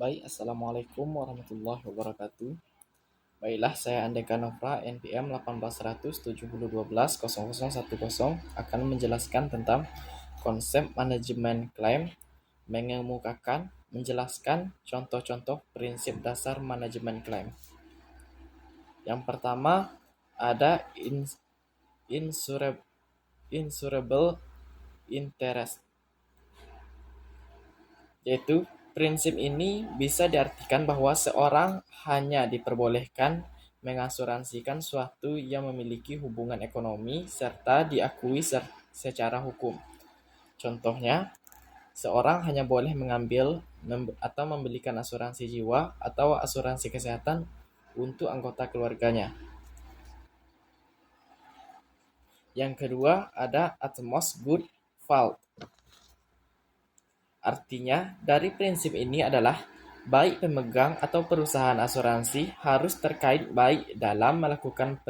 Baik, Assalamualaikum warahmatullahi wabarakatuh. Baiklah, saya Andeka Nofra, NPM 18170120010 akan menjelaskan tentang konsep manajemen klaim, mengemukakan, menjelaskan contoh-contoh prinsip dasar manajemen klaim. Yang pertama ada insurable interest, yaitu prinsip ini bisa diartikan bahwa seorang hanya diperbolehkan mengasuransikan suatu yang memiliki hubungan ekonomi serta diakui secara hukum. Contohnya, seorang hanya boleh mengambil atau membelikan asuransi jiwa atau asuransi kesehatan untuk anggota keluarganya. Yang kedua ada utmost good fault. Artinya, dari prinsip ini adalah baik pemegang atau perusahaan asuransi harus terkait baik dalam melakukan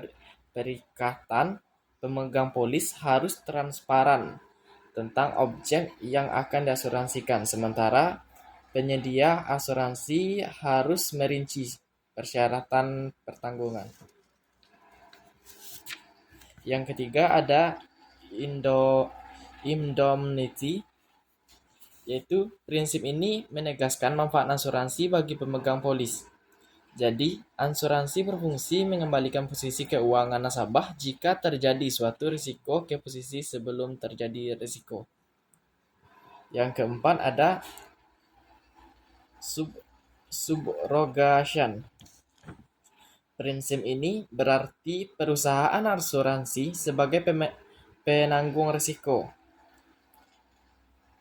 perikatan. Pemegang polis harus transparan tentang objek yang akan diasuransikan, sementara penyedia asuransi harus merinci persyaratan pertanggungan. Yang ketiga ada indemnity, yaitu prinsip ini menegaskan manfaat asuransi bagi pemegang polis. Jadi, asuransi berfungsi mengembalikan posisi keuangan nasabah jika terjadi suatu risiko ke posisi sebelum terjadi risiko. Yang keempat ada subrogation. Prinsip ini berarti perusahaan asuransi sebagai penanggung risiko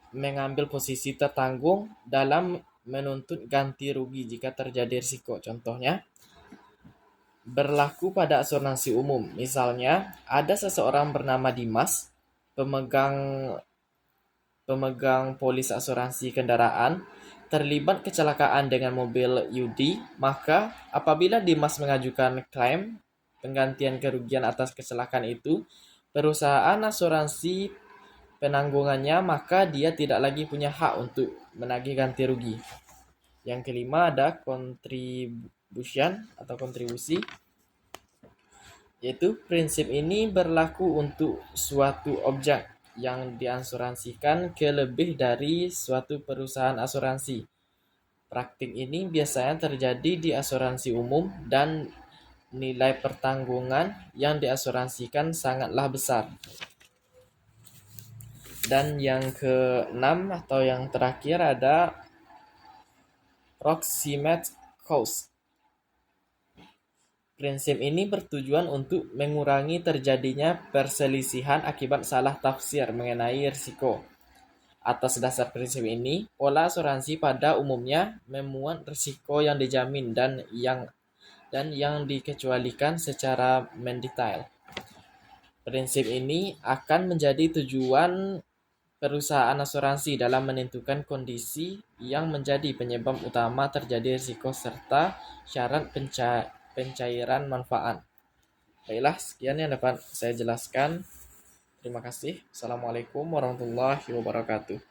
mengambil posisi tertanggung dalam menuntut ganti rugi jika terjadi risiko. Contohnya, berlaku pada asuransi umum. Misalnya, ada seseorang bernama Dimas, pemegang polis asuransi kendaraan, terlibat kecelakaan dengan mobil Yudi, maka apabila Dimas mengajukan klaim penggantian kerugian atas kecelakaan itu, perusahaan asuransi penanggungannya, maka dia tidak lagi punya hak untuk menagih ganti rugi. Yang kelima ada contribution atau kontribusi, yaitu prinsip ini berlaku untuk suatu objek yang diasuransikan ke lebih dari suatu perusahaan asuransi. Praktik ini biasanya terjadi di asuransi umum dan nilai pertanggungan yang diasuransikan sangatlah besar. Dan yang keenam atau yang terakhir ada proximate cause. Prinsip ini bertujuan untuk mengurangi terjadinya perselisihan akibat salah tafsir mengenai risiko. Atas dasar prinsip ini, pola asuransi pada umumnya memuat risiko yang dijamin dan yang dikecualikan secara mendetail. Prinsip ini akan menjadi tujuan perusahaan asuransi dalam menentukan kondisi yang menjadi penyebab utama terjadi risiko serta syarat pencairan manfaat. Baiklah, sekian yang dapat saya jelaskan. Terima kasih. Assalamualaikum warahmatullahi wabarakatuh.